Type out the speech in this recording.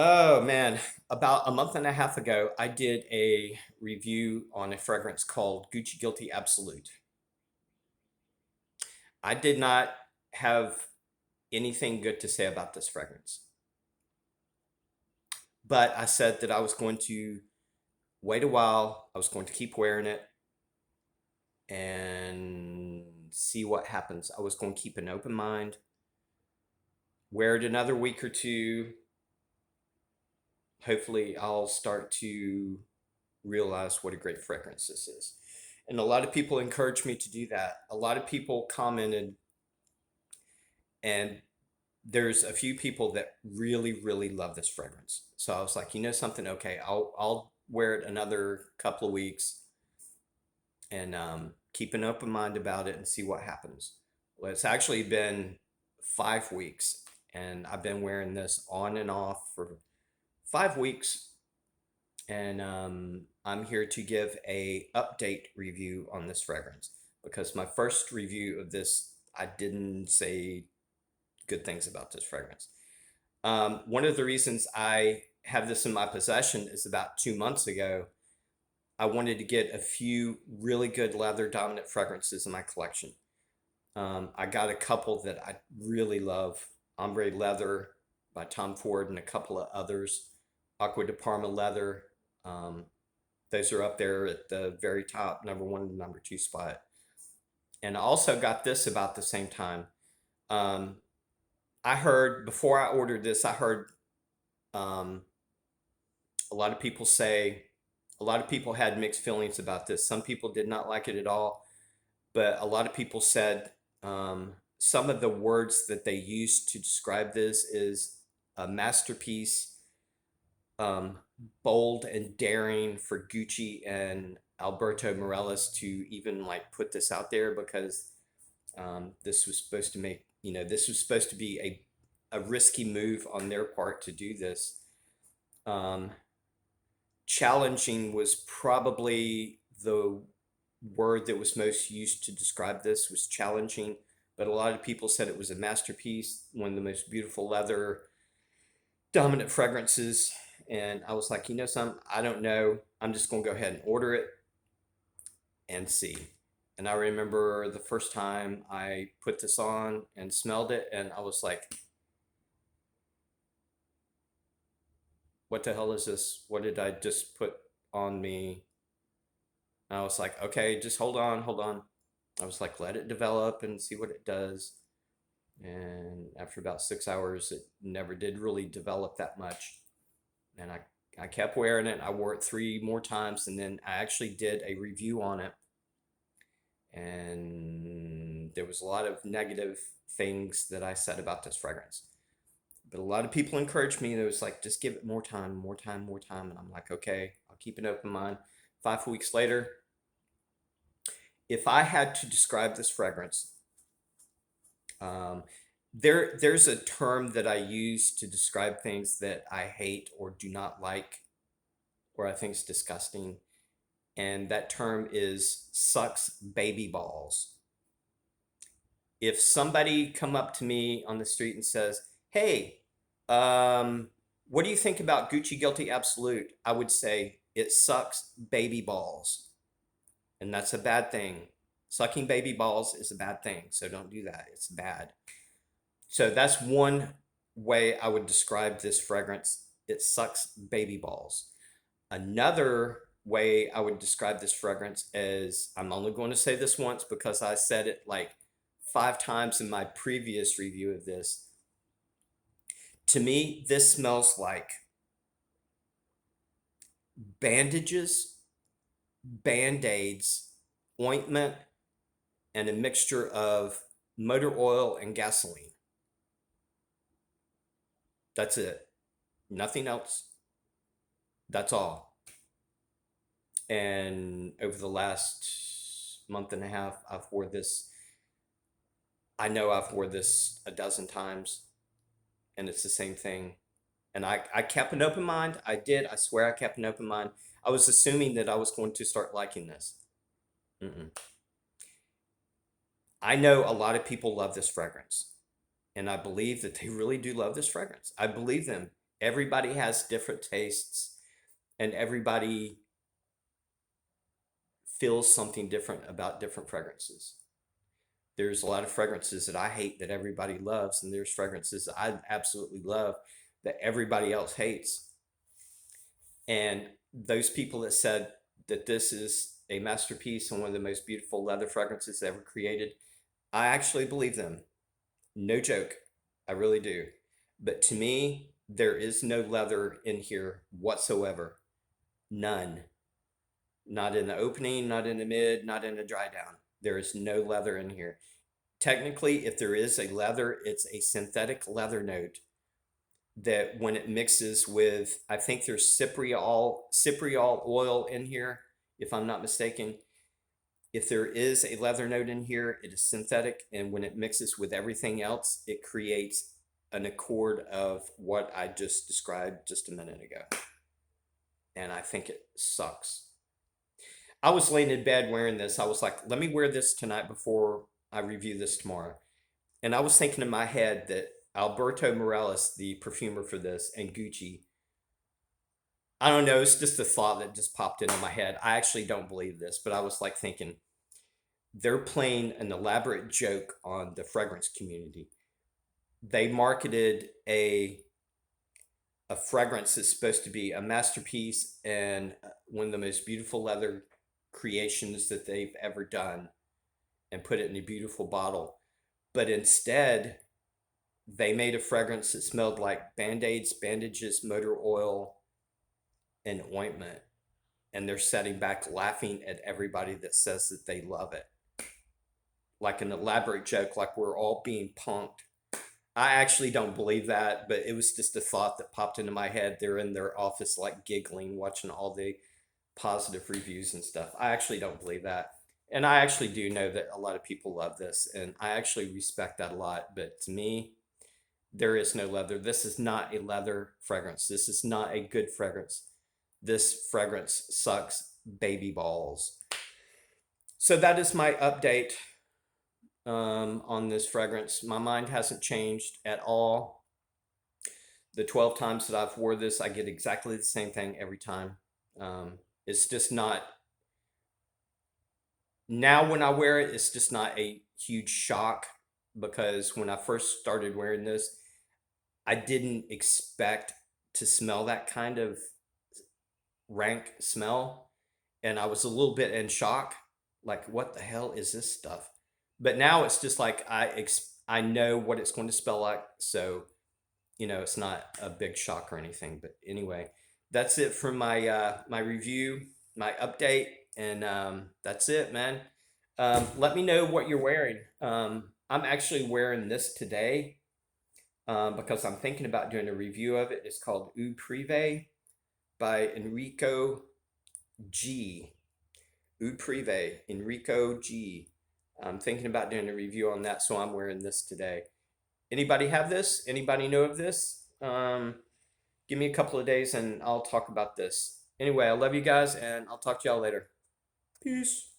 Oh man, about a month and a half ago, I did a review on a fragrance called Gucci Guilty Absolute. I did not have anything good to say about this fragrance, but I said that I was going to wait a while, I was going to keep wearing it and see what happens. I was going to keep an open mind, wear it another week or two. Hopefully, I'll start to realize what a great fragrance this is. And a lot of people encouraged me to do that. A lot of people commented, and there's a few people that really, really love this fragrance. So I was like, you know something? Okay, I'll wear it another couple of weeks and keep an open mind about it and see what happens. Well, it's actually been 5 weeks, and I've been wearing this on and off for 5 weeks, and I'm here to give a update review on this fragrance because my first review of this, I didn't say good things about this fragrance. One of the reasons I have this in my possession is about 2 months ago, I wanted to get a few really good leather dominant fragrances in my collection. I got a couple that I really love: Ombre Leather by Tom Ford and a couple of others, Aqua de Parma Leather. Um, those are up there at the very top, number one and number two spot. And I also got this about the same time. Um, I heard before I ordered this, I heard um, a lot of people say, a lot of people had mixed feelings about this. Some people did not like it at all, but a lot of people said some of the words that they used to describe this is a masterpiece, um, bold and daring for Gucci and Alberto Morelos to even like put this out there because this was supposed to make, this was supposed to be a risky move on their part to do this. Um, Challenging was probably the word that was most used to describe this, was challenging, but a lot of people said it was a masterpiece, one of the most beautiful leather dominant fragrances. And I was like, you know something, I don't know, I'm just going to go ahead and order it and see. And I remember the first time I put this on and smelled it, and I was like, what the hell is this? What did I just put on me? And I was like, okay, just hold on, hold on. I was like, let it develop and see what it does. And after about 6 hours, it never did really develop that much. And I kept wearing it. I wore it three more times, and then I actually did a review on it. And there was a lot of negative things that I said about this fragrance. But a lot of people encouraged me. It was like, just give it more time, more time, more time. And I'm like, okay, I'll keep an open mind. 5 weeks later, if I had to describe this fragrance, um, there's a term that I use to describe things that I hate or do not like or I think is disgusting, and that term is sucks baby balls. If somebody come up to me on the street and says, "Hey, um, what do you think about Gucci Guilty Absolute?" I would say it sucks baby balls, and that's a bad thing. Sucking baby balls is a bad thing, so don't do that. It's bad. So that's one way I would describe this fragrance. It sucks baby balls. Another way I would describe this fragrance is, I'm only going to say this once because I said it like 5 times in my previous review of this. To me, this smells like bandages, band-aids, ointment, and a mixture of motor oil and gasoline. That's it. Nothing else. That's all. And over the last month and a half, I know I've wore this a dozen times, and it's the same thing. And I kept an open mind. I did. I swear I kept an open mind. I was assuming that I was going to start liking this. Mm-mm. I know a lot of people love this fragrance, and I believe that they really do love this fragrance. I believe them. Everybody has different tastes, and everybody feels something different about different fragrances. There's a lot of fragrances that I hate that everybody loves, and there's fragrances that I absolutely love that everybody else hates. And those people that said that this is a masterpiece and one of the most beautiful leather fragrances ever created, I actually believe them. No joke. I really do. But to me, there is no leather in here whatsoever. None. Not in the opening, not in the mid, not in the dry down. There is no leather in here. Technically, if there is a leather, it's a synthetic leather note that when it mixes with, I think there's cypriol oil in here, if I'm not mistaken. If there is a leather note in here, it is synthetic, and when it mixes with everything else, it creates an accord of what I just described just a minute ago. And I think it sucks. I was laying in bed wearing this. I was like, let me wear this tonight before I review this tomorrow. And I was thinking in my head that Alberto Morelos, the perfumer for this, and Gucci, I don't know, it's just a thought that just popped into my head. I actually don't believe this, but I was like thinking, they're playing an elaborate joke on the fragrance community. They marketed a fragrance that's supposed to be a masterpiece and one of the most beautiful leather creations that they've ever done, and put it in a beautiful bottle. But instead, they made a fragrance that smelled like band-aids, bandages, motor oil, and ointment. And they're sitting back laughing at everybody that says that they love it. Like an elaborate joke, like we're all being punked. I actually don't believe that, but it was just a thought that popped into my head. They're in their office, like giggling, watching all the positive reviews and stuff. I actually don't believe that. And I actually do know that a lot of people love this, and I actually respect that a lot. But to me, there is no leather. This is not a leather fragrance. This is not a good fragrance. This fragrance sucks baby balls. So that is my update on this fragrance. My mind hasn't changed at all. The 12 times that I've wore this, I get exactly the same thing every time. It's just not, now when I wear it, it's just not a huge shock, because when I first started wearing this, I didn't expect to smell that kind of rank smell. And I was a little bit in shock, like, what the hell is this stuff? But now it's just like I know what it's going to smell like, so it's not a big shock or anything. But anyway, that's it for my my review, my update, and that's it, man. Let me know what you're wearing. I'm actually wearing this today because I'm thinking about doing a review of it. It's called Eau Privé by Enrico G. Eau Privé, Enrico G. I'm thinking about doing a review on that, so I'm wearing this today. Anybody have this? Anybody know of this? Give me a couple of days and I'll talk about this. Anyway, I love you guys, and I'll talk to y'all later. Peace.